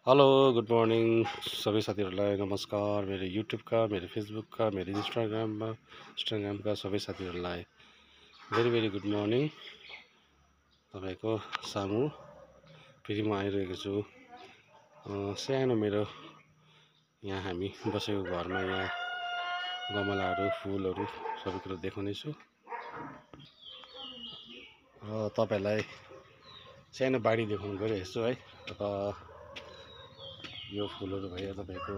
Hello good morning सबै साथीहरूलाई नमस्कार। मेरो युट्युबका, मेरो फेसबुकका, मेरो इन्स्टाग्रामका सबै साथीहरूलाई भेरी भेरी गुड मर्निङ। तपाईँको सामु फेरि म आइरहेको छु। सानो मेरो यहाँ हामी बसेको घरमा यहाँ गमलाहरू, फुलहरू सबै कुरो देखाउनेछु र तपाईँहरूलाई सानो बाडी देखाउनु गइरहेको छु है। यो फुलहरू भयो तपाईँको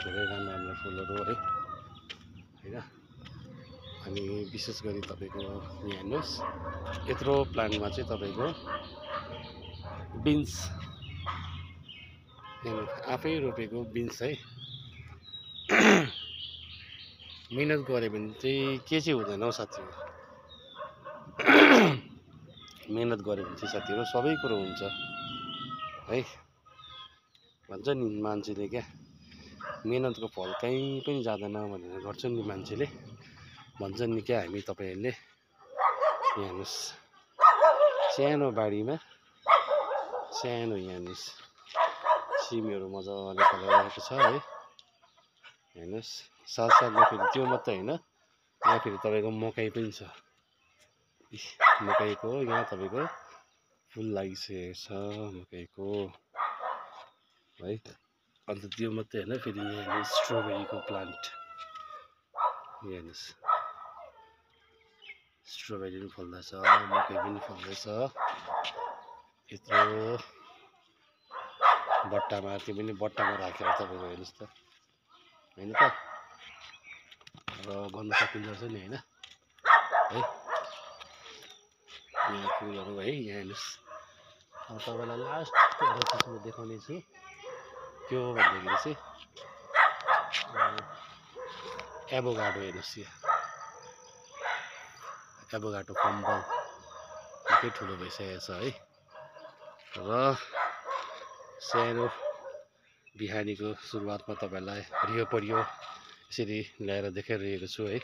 धेरै राम्रो राम्रो फुलहरू है होइन। अनि विशेष गरी तपाईँको यहाँ हेर्नुहोस्, यत्रो प्लान्टमा चाहिँ तपाईँको बिन्स आफै रोपेको बिन्स है। मिहिनेत गऱ्यो भने चाहिँ के चाहिँ हुँदैन हौ साथीहरू। मिहिनेत गऱ्यो भने चाहिँ साथीहरू सबै कुरो हुन्छ है। भन्छ नि मान्छेले क्या, मिहिनेतको फल कहीँ पनि जाँदैन भनेर गर्छन् नि मान्छेले, भन्छन् नि क्या। हामी तपाईँहरूले यहाँ हेर्नुहोस्, सानो बारीमा सानो यहाँ हेर्नुहोस् सिमीहरू मजाले फलाइरहेको छ है। हेर्नुहोस् साथसाथमा फेरि त्यो मात्रै होइन, यहाँ फेरि तपाईँको मकै पनि छ। मकैको यहाँ तपाईँको फुल लागिसकेको छ मकैको है। अन्त त्यो मात्रै होइन, फेरि यहाँ हेर्नुहोस् स्ट्रबेरीको प्लान्ट, यहाँ हेर्नुहोस् स्ट्रबेरी पनि फल्दैछ, मकै पनि फल्दैछ। यत्रो बट्टामा, त्यो पनि बट्टामा राखेर तपाईँको हेर्नुहोस् त, होइन त। र गर्नु सकिन्छ नि होइन है। यहाँ फुलहरू है, यहाँ हेर्नुहोस्। तपाईँलाई लास्ट एउटा चिज म देखाउने छु, के हो भन्दाखेरि चाहिँ एभोकाडो हेर्नुहोस्। यहाँ एभोकाडो कम्बल निकै ठुलो भइसकेको छ है। र सानो बिहानीको सुरुवातमा तपाईँलाई हरियो परियो यसरी ल्याएर देखाइरहेको छु है।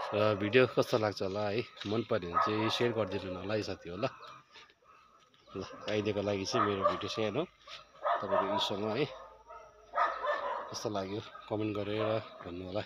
र भिडियो कस्तो लाग्छ होला है, मन पऱ्यो भने चाहिँ सेयर गरिदिनु होला है साथी होला। ल अहिलेको लागि चाहिँ मेरो भिडियो सानो तपाईँको यीसँग है, कस्तो लाग्यो कमेन्ट गरेर भन्नु होला।